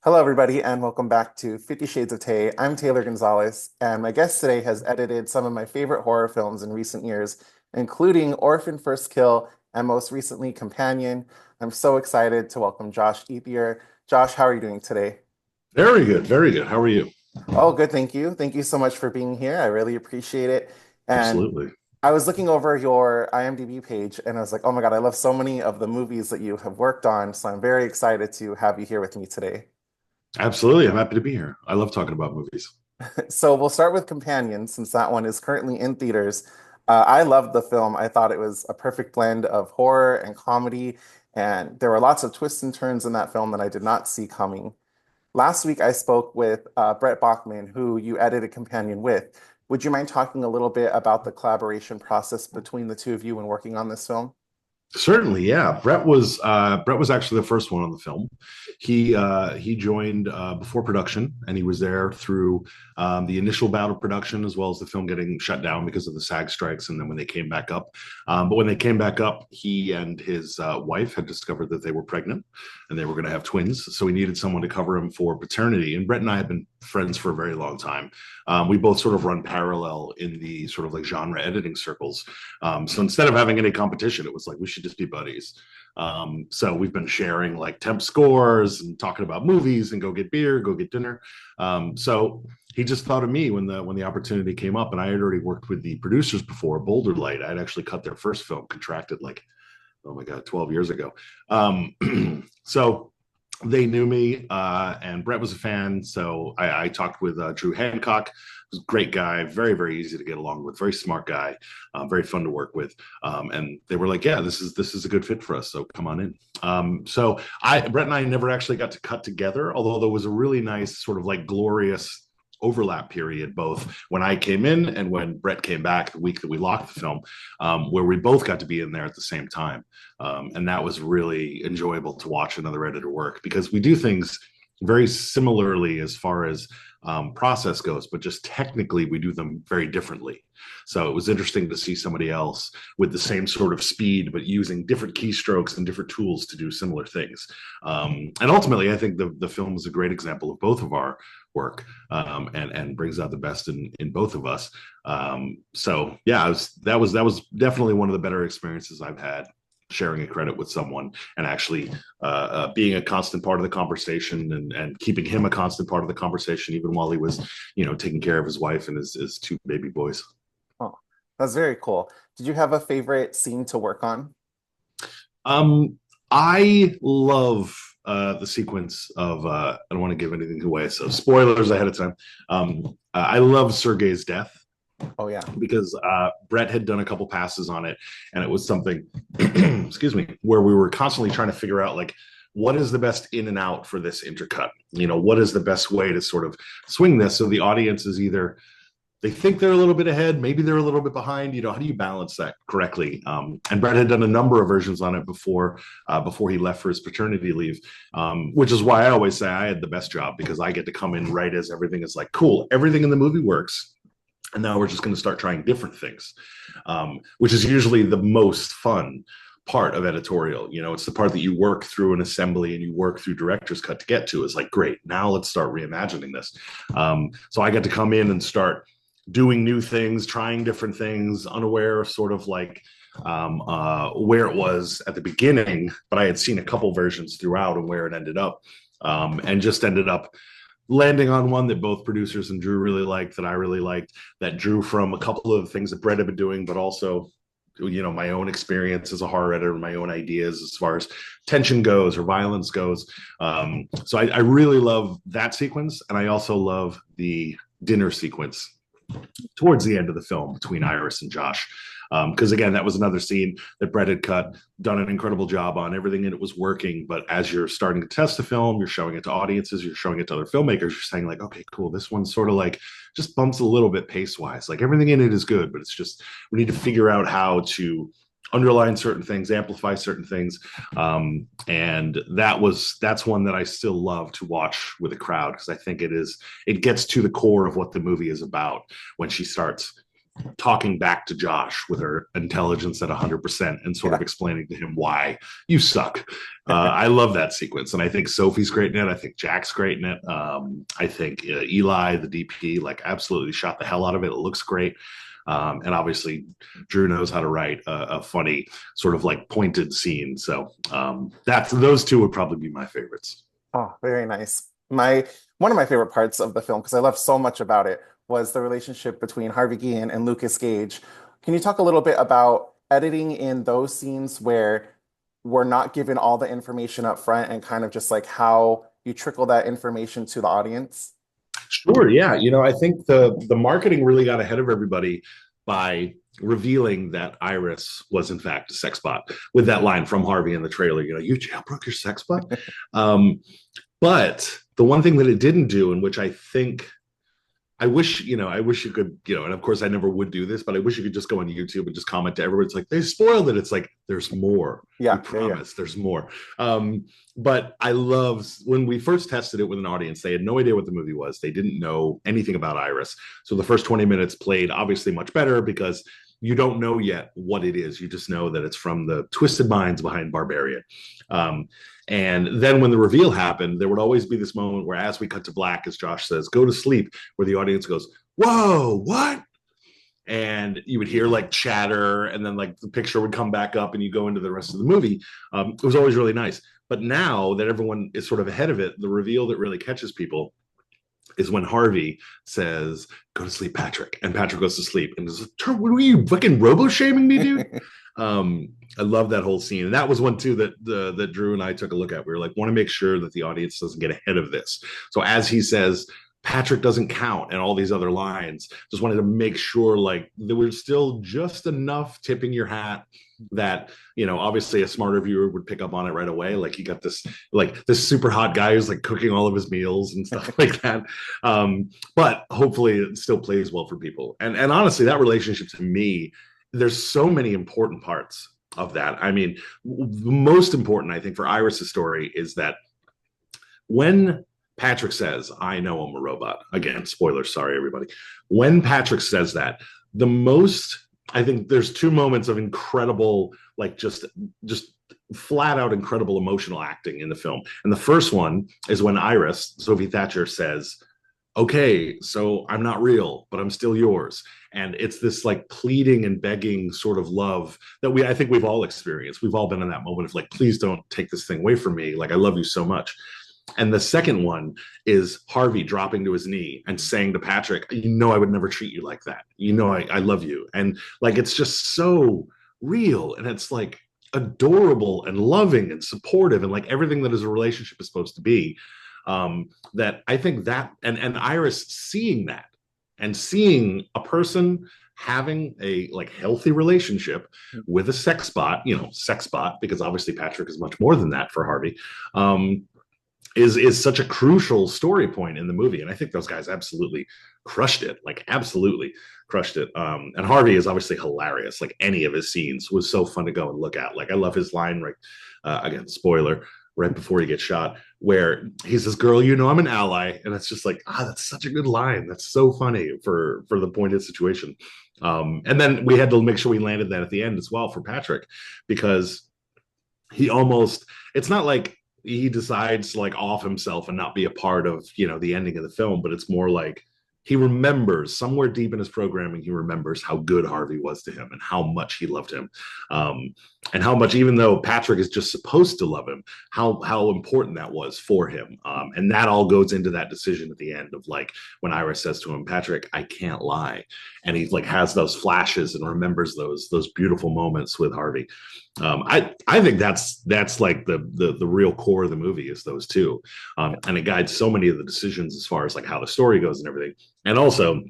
Hello, everybody, and welcome back to 50 Shades of Tay. I'm Taylor Gonzalez, and my guest today has edited some of my favorite horror films in recent years, including Orphan First Kill and most recently Companion. I'm so excited to welcome Josh Ethier. Josh, how are you doing today? Very good, very good. How are you? Oh, good, thank you. Thank you so much for being here. I really appreciate it. And Absolutely. I was looking over your IMDb page and I was like, oh my God, I love so many of the movies that you have worked on. So I'm very excited to have you here with me today. Absolutely. I'm happy to be here. I love talking about movies. So we'll start with Companion, since that one is currently in theaters. I loved the film. I thought it was a perfect blend of horror and comedy, and there were lots of twists and turns in that film that I did not see coming. Last week, I spoke with Brett Bachman, who you edited Companion with. Would you mind talking a little bit about the collaboration process between the two of you when working on this film? Certainly, yeah. Brett was actually the first one on the film. He joined before production, and he was there through the initial bout of production, as well as the film getting shut down because of the SAG strikes, and then when they came back up. But when they came back up, he and his wife had discovered that they were pregnant, and they were going to have twins. So he needed someone to cover him for paternity. And Brett and I have been friends for a very long time. We both sort of run parallel in the sort of like genre editing circles. So instead of having any competition, it was like we should just be buddies. So we've been sharing like temp scores and talking about movies and go get beer, go get dinner. So he just thought of me when the opportunity came up, and I had already worked with the producers before, Boulder Light. I'd actually cut their first film, Contracted, like, oh my god, 12 years ago. So they knew me, and Brett was a fan. So I talked with Drew Hancock. He was a great guy, very, very easy to get along with, very smart guy, very fun to work with. And they were like, "Yeah, this is a good fit for us. So come on in." Brett and I never actually got to cut together, although there was a really nice sort of like glorious overlap period, both when I came in and when Brett came back the week that we locked the film, where we both got to be in there at the same time. And that was really enjoyable to watch another editor work, because we do things very similarly as far as process goes, but just technically we do them very differently. So it was interesting to see somebody else with the same sort of speed, but using different keystrokes and different tools to do similar things. And ultimately, I think the film is a great example of both of our work, and brings out the best in both of us. So yeah, that was definitely one of the better experiences I've had, sharing a credit with someone and actually being a constant part of the conversation, and keeping him a constant part of the conversation, even while he was, taking care of his wife and his two baby boys. Oh, that's very cool. Did you have a favorite scene to work on? Um, I love the sequence of I don't want to give anything away, so spoilers ahead of time. I love Sergei's death, Oh, yeah. because Brett had done a couple passes on it, and it was something, excuse me, where we were constantly trying to figure out like what is the best in and out for this intercut. What is the best way to sort of swing this so the audience is either they think they're a little bit ahead, maybe they're a little bit behind. How do you balance that correctly? And Brett had done a number of versions on it before he left for his paternity leave, which is why I always say I had the best job, because I get to come in right as everything is like cool, everything in the movie works, and now we're just going to start trying different things, which is usually the most fun part of editorial. It's the part that you work through an assembly and you work through director's cut to get to. Is like, great, now let's start reimagining this. So I get to come in and start doing new things, trying different things, unaware of sort of like where it was at the beginning, but I had seen a couple versions throughout and where it ended up, and just ended up landing on one that both producers and Drew really liked, that I really liked, that drew from a couple of things that Brett had been doing, but also, my own experience as a horror editor, my own ideas as far as tension goes or violence goes. So I really love that sequence, and I also love the dinner sequence towards the end of the film between Iris and Josh. Because again, that was another scene that Brett had cut, done an incredible job on. Everything in it was working, but as you're starting to test the film, you're showing it to audiences, you're showing it to other filmmakers, you're saying like, okay, cool, this one sort of like just bumps a little bit pace wise. Like everything in it is good, but it's just we need to figure out how to underline certain things, amplify certain things, and that's one that I still love to watch with a crowd, because I think it gets to the core of what the movie is about when she starts talking back to Josh with her intelligence at 100% and sort of Yeah. explaining to him why you suck. I love that sequence. And I think Sophie's great in it. I think Jack's great in it. I think Eli, the DP, like absolutely shot the hell out of it. It looks great. And obviously, Drew knows how to write a funny, sort of like pointed scene. So that's those two would probably be my favorites. Oh, very nice. My One of my favorite parts of the film, because I love so much about it, was the relationship between Harvey Guillen and Lucas Gage. Can you talk a little bit about editing in those scenes where we're not given all the information up front and kind of just like how you trickle that information to the audience? Sure, yeah. I think the marketing really got ahead of everybody by revealing that Iris was in fact a sex bot with that line from Harvey in the trailer. You jailbroke your sex bot. Um, but the one thing that it didn't do, and which I think I wish you could, and of course I never would do this, but I wish you could just go on YouTube and just comment to everyone. It's like, they spoiled it. It's like, there's more. We Yeah, yeah, yeah. promise there's more. But I love when we first tested it with an audience, they had no idea what the movie was. They didn't know anything about Iris. So the first 20 minutes played obviously much better because you don't know yet what it is. You just know that it's from the twisted minds behind Barbarian. And then when the reveal happened, there would always be this moment where, as we cut to black, as Josh says, go to sleep, where the audience goes, whoa, what? And you would hear like chatter, and then like the picture would come back up, and you go into the rest of the movie. It was always really nice. But now that everyone is sort of ahead of it, the reveal that really catches people is when Harvey says, "Go to sleep, Patrick," and Patrick goes to sleep, and is, "What are you fucking robo shaming me, dude?" I love that whole scene, and that was one too that Drew and I took a look at. We were like, want to make sure that the audience doesn't get ahead of this. So as he says, Patrick doesn't count, and all these other lines, just wanted to make sure like there was still just enough tipping your hat that obviously a smarter viewer would pick up on it right away. Like, you got this super hot guy who's like cooking all of his meals and stuff like that. But hopefully it still plays well for people. And honestly, that relationship to me, there's so many important parts of that. I mean, the most important, I think, for Iris' story is that when Patrick says, "I know I'm a robot," again, spoilers, sorry, everybody. When Patrick says that, I think there's two moments of incredible, like just flat out incredible emotional acting in the film. And the first one is when Iris, Sophie Thatcher, says, "Okay, so I'm not real, but I'm still yours." And it's this like pleading and begging sort of love that I think we've all experienced. We've all been in that moment of like, please don't take this thing away from me. Like, I love you so much. And the second one is Harvey dropping to his knee and saying to Patrick, I would never treat you like that. I love you. And like, it's just so real. And it's like adorable and loving and supportive and like everything that is a relationship is supposed to be. That I think that, and Iris seeing that and seeing a person having a like healthy relationship with a sex bot, because obviously Patrick is much more than that for Harvey, is such a crucial story point in the movie. And I think those guys absolutely crushed it, like absolutely crushed it. And Harvey is obviously hilarious. Like, any of his scenes was so fun to go and look at. Like, I love his line, right? Again, spoiler, right before he gets shot, where he says, "Girl, I'm an ally." And it's just like, that's such a good line. That's so funny for the pointed situation. And then we had to make sure we landed that at the end as well for Patrick, because it's not like he decides to like off himself and not be a part of, the ending of the film, but it's more like he remembers somewhere deep in his programming, he remembers how good Harvey was to him and how much he loved him. And how much, even though Patrick is just supposed to love him, how important that was for him. And that all goes into that decision at the end of like, when Iris says to him, "Patrick, I can't lie." And he like has those flashes and remembers those beautiful moments with Harvey. I think that's like the real core of the movie is those two. And it guides so many of the decisions as far as like how the story goes and everything. And also,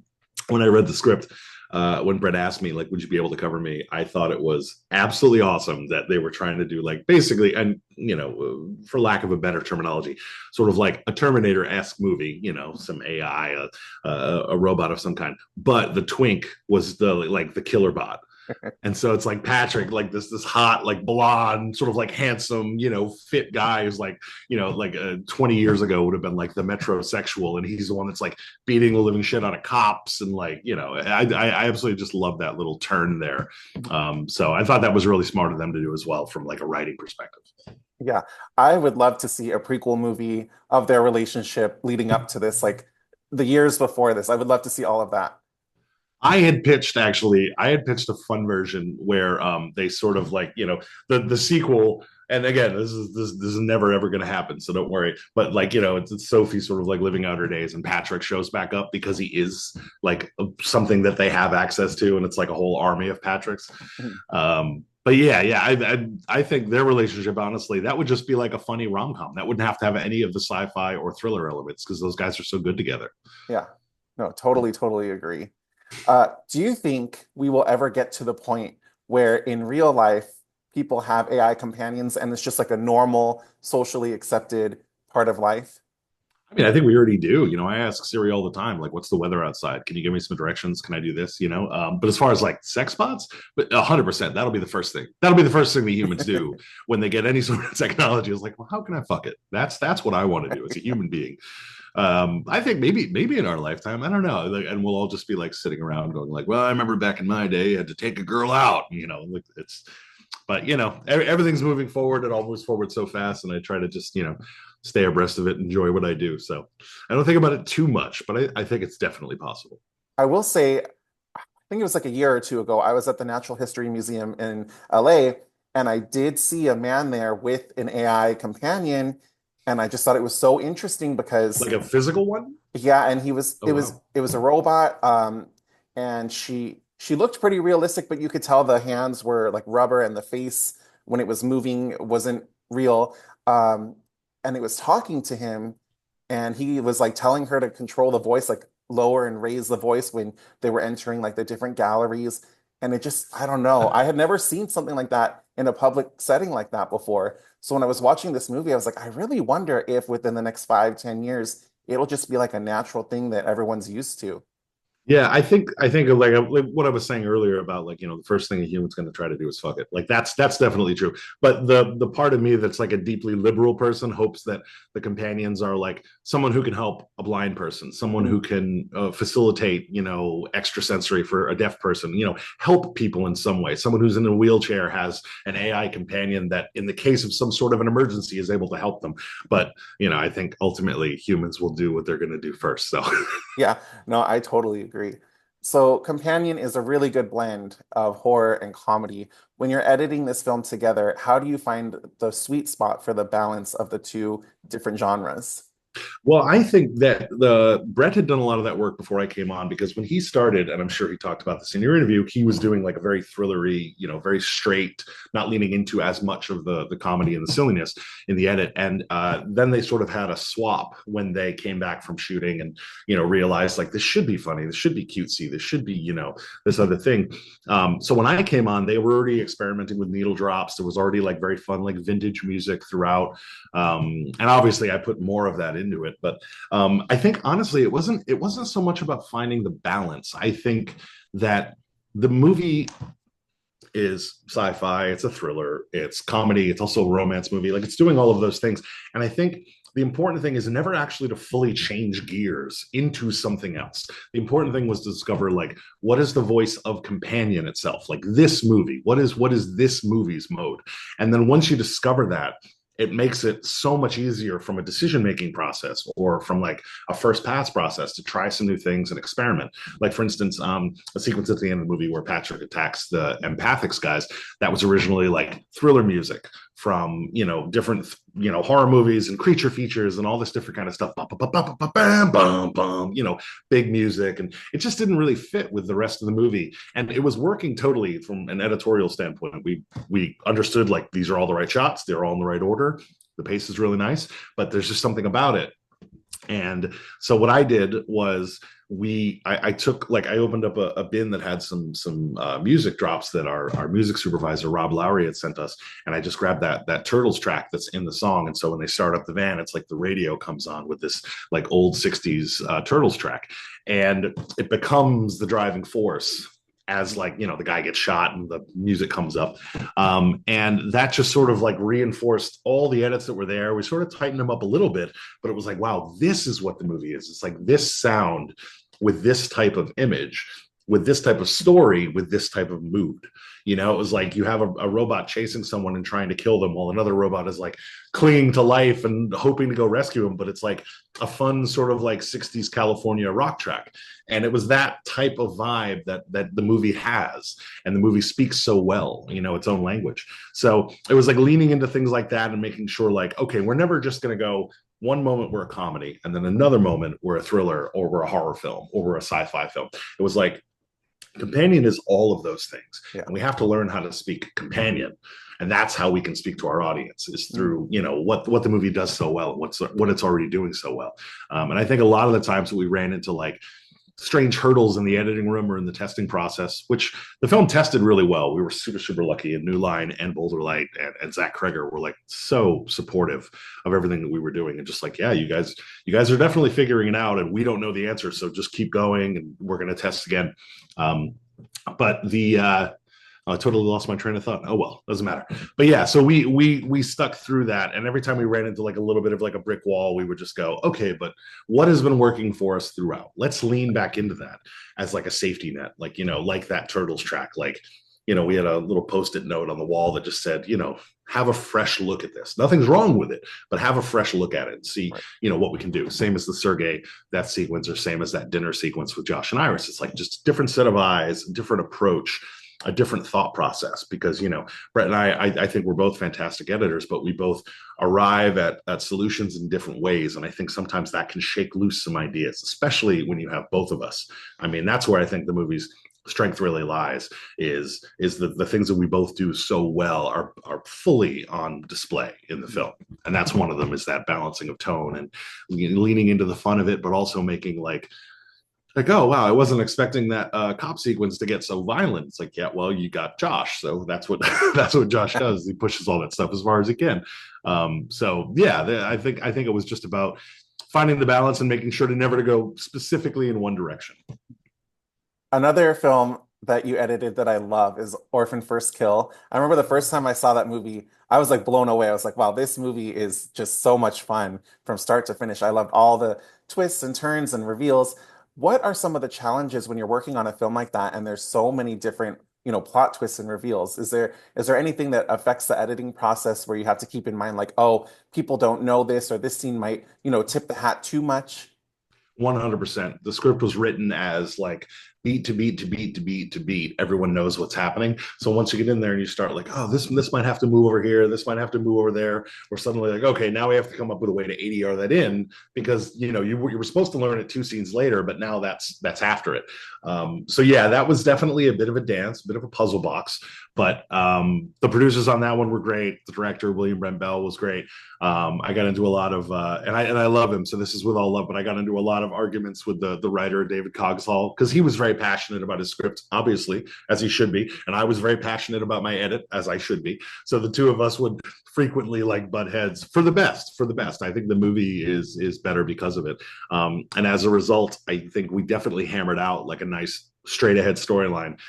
when I read the script, when Brett asked me, like, would you be able to cover me? I thought it was absolutely awesome that they were trying to do like basically, and for lack of a better terminology, sort of like a Terminator-esque movie, some AI, a robot of some kind. But the twink was the killer bot. And so it's like Patrick, like this hot, like blonde, sort of like handsome, fit guy who's like, 20 years ago would have been like the metrosexual, and he's the one that's like beating the living shit out of cops, and like, I absolutely just love that little turn there. So I thought that was really smart of them to do as well from like a writing perspective. Yeah, I would love to see a prequel movie of their relationship leading up to this, like the years before this. I would love to see all of that. I had pitched a fun version where they sort of like, the sequel. And again, this is never ever going to happen, so don't worry. But like, it's Sophie sort of like living out her days, and Patrick shows back up because he is like something that they have access to, and it's like a whole army of Patricks. But yeah, I think their relationship, honestly, that would just be like a funny rom com. That wouldn't have to have any of the sci-fi or thriller elements because those guys are so good together. Yeah, no, totally, totally agree. Do you think we will ever get to the point where in real life people have AI companions and it's just like a normal, socially accepted part of life? I mean, I think we already do. I ask Siri all the time, like, "What's the weather outside? Can you give me some directions? Can I do this?" But as far as like sex bots, but 100%, that'll be the first thing. That'll be the first thing the humans do when they get any sort of technology. Is like, well, how can I fuck it? That's what I want to do as a human being. I think maybe in our lifetime, I don't know, like, and we'll all just be like sitting around going like, well, I remember back in my day, I had to take a girl out, like it's, but everything's moving forward. It all moves forward so fast, and I try to just stay abreast of it, enjoy what I do. So I don't think about it too much, but I think it's definitely possible. I will say, I think it was like a year or two ago, I was at the Natural History Museum in LA, and I did see a man there with an AI companion, and I just thought it was so interesting because Like a physical one. yeah, and he was Oh wow. it was a robot, and she looked pretty realistic, but you could tell the hands were like rubber and the face when it was moving wasn't real. Um, and it was talking to him, and he was like telling her to control the voice, like lower and raise the voice when they were entering like the different galleries. And it just, I don't know. I had never seen something like that in a public setting like that before. So when I was watching this movie, I was like, I really wonder if within the next 5, 10 years, it'll just be like a natural thing that everyone's used to. Yeah, I think like what I was saying earlier about like the first thing a human's going to try to do is fuck it. Like that's definitely true. But the part of me that's like a deeply liberal person hopes that the companions are like someone who can help a blind person, someone who Mhm. can facilitate extrasensory for a deaf person, help people in some way. Someone who's in a wheelchair has an AI companion that, in the case of some sort of an emergency, is able to help them. But I think ultimately humans will do what they're going to do first. So. Yeah, no, I totally agree. So, Companion is a really good blend of horror and comedy. When you're editing this film together, how do you find the sweet spot for the balance of the two different genres? Well, I think that the Brett had done a lot of that work before I came on, because when he started, and I'm sure he talked about this in your interview, he was doing like a very thrillery, very straight, not leaning into as much of the comedy and the silliness in the edit. And then they sort of had a swap when they came back from shooting, and realized like this should be funny, this should be cutesy, this should be this other thing. So when I came on, they were already experimenting with needle drops. There was already like very fun like vintage music throughout, and obviously I put more of that into it. But I think honestly, it wasn't so much about finding the balance. I think that the movie is sci-fi, it's a thriller, it's comedy, it's also a romance movie. Like it's doing all of those things, and I think the important thing is never actually to fully change gears into something else. The important thing was to discover like what is the voice of Companion itself, like this movie. What is this movie's mode? And then once you discover that, it makes it so much easier from a decision making process or from like a first pass process to try some new things and experiment. Like for instance, a sequence at the end of the movie where Patrick attacks the empathics guys, that was originally like thriller music from different horror movies and creature features and all this different kind of stuff. Bum, bum, bum, bum, bum, bum, bum, big music, and it just didn't really fit with the rest of the movie. And it was working totally from an editorial standpoint. We understood like these are all the right shots, they're all in the right order, the pace is really nice, but there's just something about it. And so what I did was I took like I opened up a bin that had some music drops that our music supervisor Rob Lowry had sent us, and I just grabbed that Turtles track that's in the song. And so when they start up the van, it's like the radio comes on with this like old '60s Turtles track, and it becomes the driving force. as like, you know, the guy gets shot and the music comes up. And that just sort of like reinforced all the edits that were there. We sort of tightened them up a little bit, but it was like, wow, this is what the movie is. It's like this sound with this type of image, with this type of story, with this type of mood. You know, it was like you have a robot chasing someone and trying to kill them while another robot is like clinging to life and hoping to go rescue him. But it's like a fun sort of like 60s California rock track. And it was that type of vibe that the movie has. And the movie speaks so well, you know, its own language. So it was like leaning into things like that and making sure like, okay, we're never just going to go one moment we're a comedy and then another moment we're a thriller or we're a horror film or we're a sci-fi film. It was like companion is all of those things, Yeah. and we have to learn how to speak companion, and that's how we can speak to our audience is through, you know, what the movie does so well, what it's already doing so well. And I think a lot of the times we ran into like strange hurdles in the editing room or in the testing process, which the film tested really well. We were super lucky, and New Line and Boulder Light and Zach Kreger were like so supportive of everything that we were doing, and just like, yeah, you guys are definitely figuring it out, and we don't know the answer, so just keep going, and we're going to test again. um, but the I totally lost my train of thought. Oh well, doesn't matter. But yeah, so we stuck through that, and every time we ran into like a little bit of like a brick wall, we would just go, okay, but what has been working for us throughout? Let's lean back into that as like a safety net, like, you know, like that Turtles track, like, you know, we had a little post-it note on the wall that just said, you know, have a fresh look at this. Nothing's wrong with it, but have a fresh look at it and see, Right. you know, what we can do. Same as the Sergey, that sequence, or same as that dinner sequence with Josh and Iris. It's like just a different set of eyes, a different approach, a different thought process, because, you know, Brett and I think we're both fantastic editors, but we both arrive at solutions in different ways, and I think sometimes that can shake loose some ideas, especially when you have both of us. I mean, that's where I think the movie's strength really lies, is the things that we both do so well are fully on display in the film. And that's one of them, is that balancing of tone and leaning into the fun of it, but also making like, oh wow, I wasn't expecting that cop sequence to get so violent. It's like, yeah, well, you got Josh, so that's what that's what Josh does. He pushes all that stuff as far as he can. So yeah, I think it was just about finding the balance and making sure to never to go specifically in one direction. Another film that you edited that I love is Orphan First Kill. I remember the first time I saw that movie, I was like blown away. I was like, wow, this movie is just so much fun from start to finish. I loved all the twists and turns and reveals. What are some of the challenges when you're working on a film like that and there's so many different, plot twists and reveals? Is there anything that affects the editing process where you have to keep in mind like, oh, people don't know this or this scene might, tip the hat too much? 100%. The script was written as like beat to beat to beat to beat to beat. Everyone knows what's happening. So once you get in there and you start like, oh, this might have to move over here, this might have to move over there, we're suddenly like, okay, now we have to come up with a way to ADR that in, because you were supposed to learn it two scenes later, but now that's after it. So yeah, that was definitely a bit of a dance, a bit of a puzzle box. But the producers on that one were great. The director, William Brent Bell, was great. I got into a lot of, and I love him, so this is with all love, but I got into a lot of arguments with the writer, David Cogsall, because he was very passionate about his script, obviously, as he should be. And I was very passionate about my edit, as I should be. So the two of us would frequently like butt heads for the best, for the best. I think the movie is better because of it. And as a result, I think we definitely hammered out like a nice straight ahead storyline.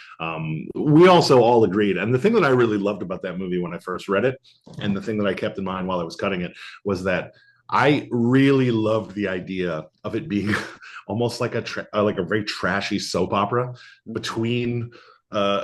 We also all agreed. And the thing that I really loved about that movie when I first read it, and the thing that I kept in mind while I was cutting it, was that I really loved the idea of it being almost like like a very trashy soap opera between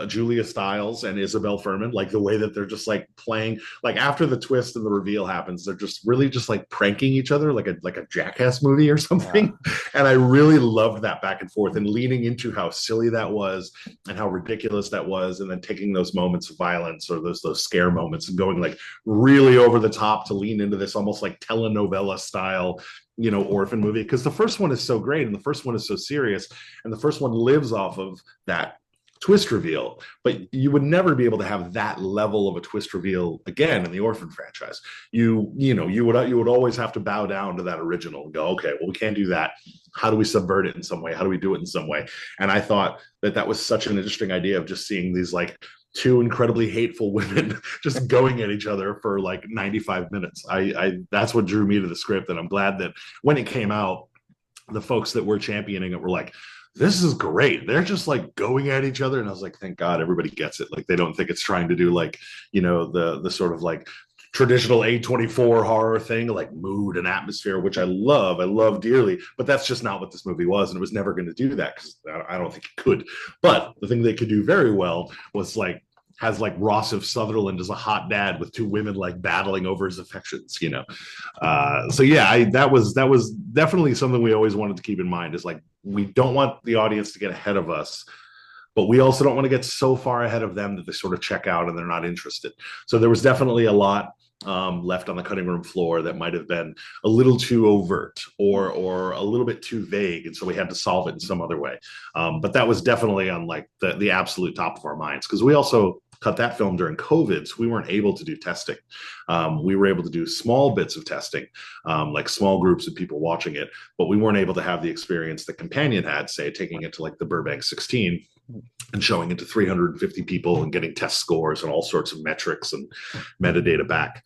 Julia Stiles and Isabel Furman, like the way that they're just like playing, like after the twist and the reveal happens, they're just really just like pranking each other, like a Jackass movie or Yeah. something. And I really loved that back and forth and leaning into how silly that was and how ridiculous that was, and then taking those moments of violence or those scare moments and going like really over the top to lean into this almost like telenovela style orphan movie, because the first one is so great and the first one is so serious, and the first one lives off of that twist reveal, but you would never be able to have that level of a twist reveal again in the Orphan franchise. You would always have to bow down to that original and go, okay, well, we can't do that. How do we subvert it in some way? How do we do it in some way? And I thought that was such an interesting idea of just seeing these like two incredibly hateful women just going at each other for like 95 minutes. I that's what drew me to the script, and I'm glad that when it came out, the folks that were championing it were like, this is great. They're just like going at each other. And I was like, thank God everybody gets it. Like they don't think it's trying to do like, the sort of like traditional A24 horror thing, like mood and atmosphere, which I love dearly. But that's just not what this movie was. And it was never going to do that because I don't think it could. But the thing they could do very well was like, has like Ross of Sutherland as a hot dad with two women like battling over his affections. So yeah, that was definitely something we always wanted to keep in mind is like we don't want the audience to get ahead of us, but we also don't want to get so far ahead of them that they sort of check out and they're not interested. So there was definitely a lot left on the cutting room floor that might have been a little too overt or a little bit too vague, and so we had to solve it in some other way. But that was definitely on like the absolute top of our minds because we also cut that film during COVID, so we weren't able to do testing. We were able to do small bits of testing, like small groups of people watching it, but we weren't able to have the experience that Companion had, say, taking it to like the Burbank 16 and showing it to 350 people and getting test scores and all sorts of metrics and metadata back.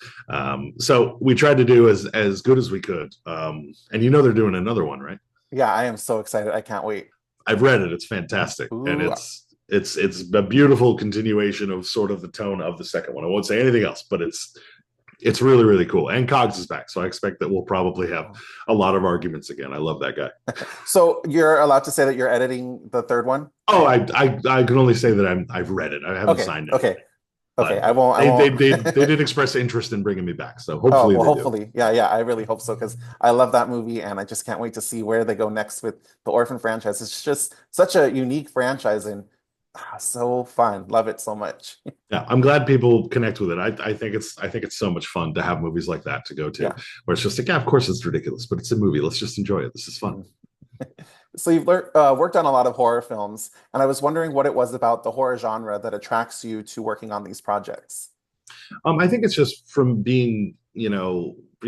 So we tried to do as good as we could. And they're doing another one, right? Yeah, I am so excited. I can't wait. I've read it. It's fantastic, and Ooh, it's a beautiful continuation of sort of the tone of the second one. I won't say anything else, but it's really really cool. And Cogs is back, so I expect that we'll probably have a lot of arguments again. I love that guy. so you're allowed to say that you're editing the third one? Oh, I can only say that I've read it. I haven't Okay, signed okay, anything, okay. but I won't. I they won't. did express interest in bringing me back, so Oh, hopefully well, they do. hopefully. Yeah, yeah, I really hope so because I love that movie and I just can't wait to see where they go next with the Orphan franchise. It's just such a unique franchise and so fun. Love it so much. Yeah, I'm glad people connect with it. I think it's so much fun to have movies like that to go to, Yeah. where it's just like, yeah, of course it's ridiculous, but it's a movie. Let's just enjoy it. This is fun. Mhm. So you've worked on a lot of horror films, and I was wondering what it was about the horror genre that attracts you to working on these projects. I think it's just from being a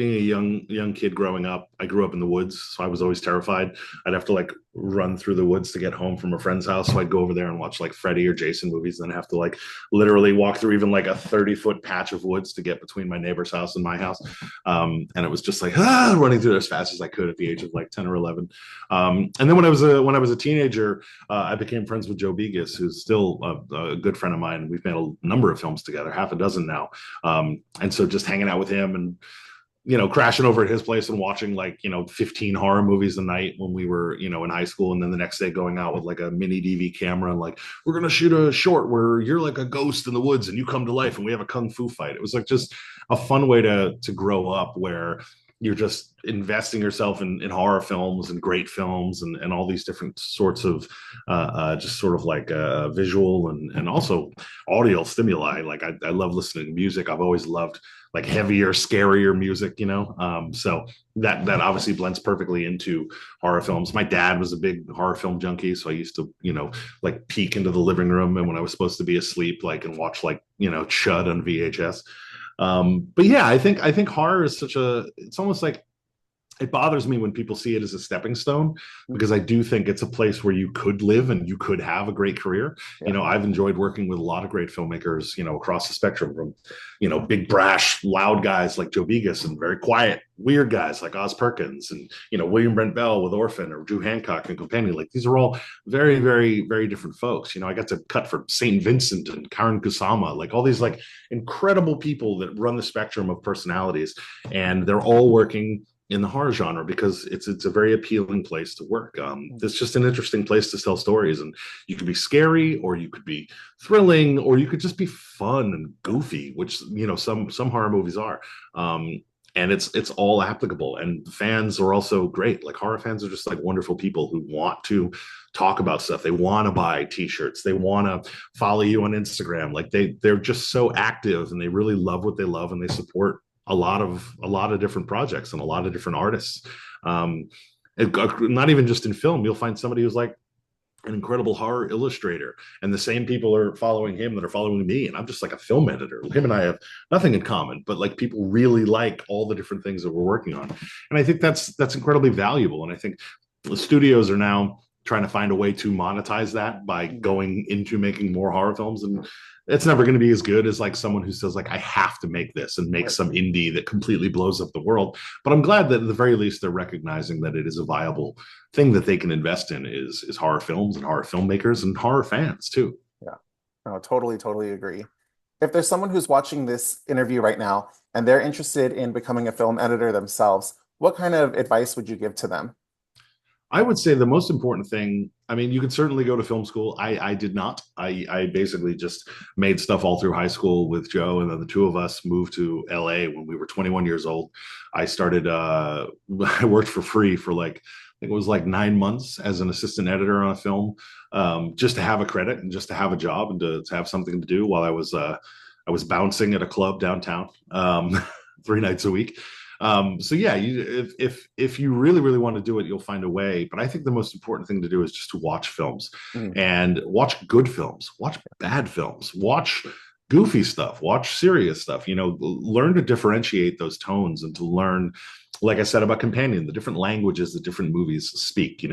young kid growing up. I grew up in the woods, so I was always terrified. I'd have to like run through the woods to get home from a friend's house. So I'd go over there and watch like Freddy or Jason movies, and then have to like literally walk through even like a 30-foot patch of woods to get between my neighbor's house and my house. And it was just like running through it as fast as I could at the age of like 10 or 11. And then when I was a teenager, I became friends with Joe Begas, who's still a good friend of mine. We've made a number of films together, half a dozen now. And so just hanging out with him and crashing over at his place and watching like 15 horror movies a night when we were in high school, and then the next day going out with like a mini DV camera and like, we're gonna shoot a short where you're like a ghost in the woods and you come to life and we have a kung fu fight. It was like just a fun way to grow up, where you're just investing yourself in horror films and great films and all these different sorts of just sort of like visual and also audio stimuli. Like I love listening to music. I've always loved like heavier, scarier music. So that obviously blends perfectly into horror films. My dad was a big horror film junkie, so I used to like peek into the living room and when I was supposed to be asleep, like, and watch like Chud on VHS. But yeah, I think horror is it's almost like, it bothers me when people see it as a stepping stone, because I do think it's a place where you could live and you could have a great career. Yeah. I've enjoyed working with a lot of great filmmakers, across the spectrum, from, big brash, loud guys like Joe Begas, and very quiet, weird guys like Oz Perkins, and, William Brent Bell with Orphan, or Drew Hancock and Companion. Like, these are all very, very, very different folks. I got to cut for St. Vincent and Karen Kusama, like all these like incredible people that run the spectrum of personalities, and they're all working in the horror genre because it's a very appealing place to work. It's just an interesting place to tell stories, and you could be scary, or you could be thrilling, or you could just be fun and goofy, which some horror movies are. And it's all applicable, and fans are also great. Like, horror fans are just like wonderful people who want to talk about stuff. They want to buy t-shirts, they want to follow you on Instagram. Like, they're just so active, and they really love what they love, and they support a lot of different projects and a lot of different artists. Not even just in film, you'll find somebody who's like an incredible horror illustrator, and the same people are following him that are following me, and I'm just like a film editor. Him and I have nothing in common, but like, people really like all the different things that we're working on, and I think that's incredibly valuable. And I think the studios are now trying to find a way to monetize that by Mm. going into making more horror films. And it's never going to be as good as like someone who says like, I have to make this and make Right. some indie that completely blows up the world. But I'm glad that at the very least they're recognizing that it is a viable thing that they can invest in is horror films and horror filmmakers and horror fans too. Yeah. No, totally, totally agree. If there's someone who's watching this interview right now and they're interested in becoming a film editor themselves, what kind of advice would you give to them? I would say the most important thing, I mean, you can certainly go to film school. I did not. I basically just made stuff all through high school with Joe, and then the two of us moved to LA when we were 21 years old. I started, I worked for free for like, I think it was like 9 months as an assistant editor on a film, just to have a credit and just to have a job and to have something to do while I was bouncing at a club downtown, 3 nights a week. So yeah, if you really want to do it, you'll find a way. But I think the most important thing to do is just to watch films Mm. and watch good films, watch bad films, watch goofy stuff, watch serious stuff. Learn to differentiate those tones and to learn, like I said about Companion, the different languages that different movies speak.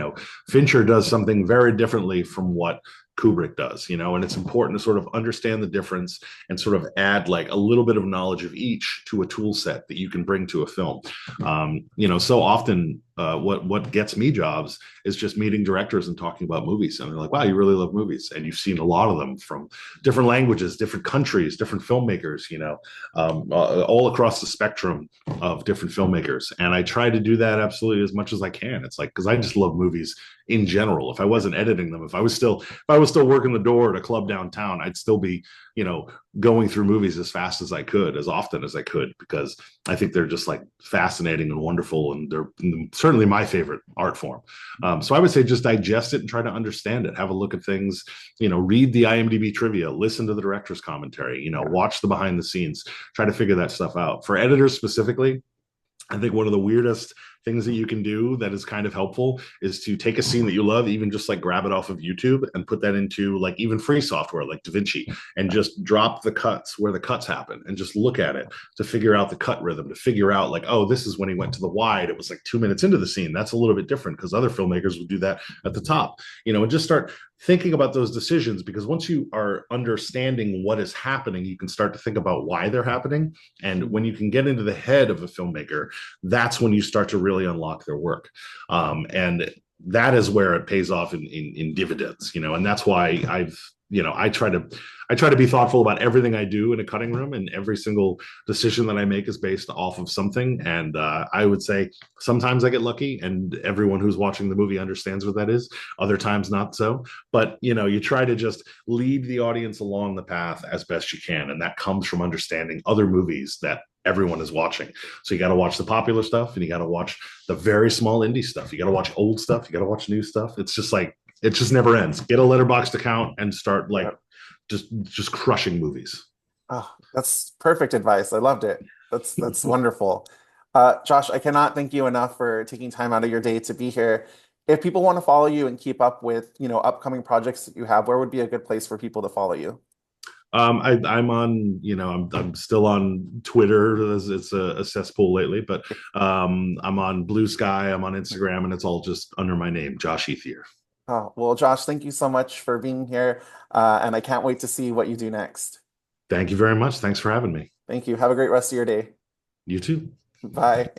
Fincher does something very differently from what Kubrick does, and it's important to sort of understand the difference and sort of add like a little bit of knowledge of each to a tool set that you can bring to a film. So often what gets me jobs is just meeting directors and talking about movies, and they're like, "Wow, you really love movies," and you've seen a lot of them from different languages, different countries, different filmmakers, all across the spectrum of different filmmakers. And I try to do that absolutely as much as I can. It's like because I just love movies in general. If I wasn't editing them, if I was still working the door at a club downtown, I'd still be, going through movies as fast as I could, as often as I could, because I think they're just like fascinating and wonderful, and they're certainly my favorite art form. So I would say just digest it and try to understand it. Have a look at things. Read the IMDb trivia, listen to the director's commentary. Watch the behind the scenes. Try to figure that stuff out. For editors specifically, I think one of the weirdest things that you can do that is kind of helpful is to take a scene that you love, even just like grab it off of YouTube and put that into like even free software like DaVinci, and just drop the cuts where the cuts happen and just look at it to figure out the cut rhythm, to figure out like, oh, this is when he went to the wide. It was like 2 minutes into the scene. That's a little bit different because other filmmakers would do that at the top, and just start thinking about those decisions, because once you are understanding what is happening, you can start to think about why they're happening. And when you can get into the head of a filmmaker, that's when you start to really unlock their work. And that is where it pays off in dividends, and that's why I try to be thoughtful about everything I do in a cutting room, and every single decision that I make is based off of something. And I would say sometimes I get lucky, and everyone who's watching the movie understands what that is. Other times, not so. But you try to just lead the audience along the path as best you can, and that comes from understanding other movies that everyone is watching. So you got to watch the popular stuff, and you got to watch the very small indie stuff. You got to watch old stuff. You got to watch new stuff. It's just like it just never ends. Get a letterboxd account and start like just crushing movies. Oh, that's perfect advice. I loved it. That's wonderful. Josh, I cannot thank you enough for taking time out of your day to be here. If people want to follow you and keep up with, upcoming projects that you have, where would be a good place for people to follow you? I'm on, I'm still on Twitter. It's a cesspool lately, but I'm on Blue Sky. I'm on Instagram, and it's all just under my name, Josh Ethier. Oh, well, Josh, thank you so much for being here. And I can't wait to see what you do next. Thank you very much. Thanks for having me. Thank you. Have a great rest of your day. You too. Bye.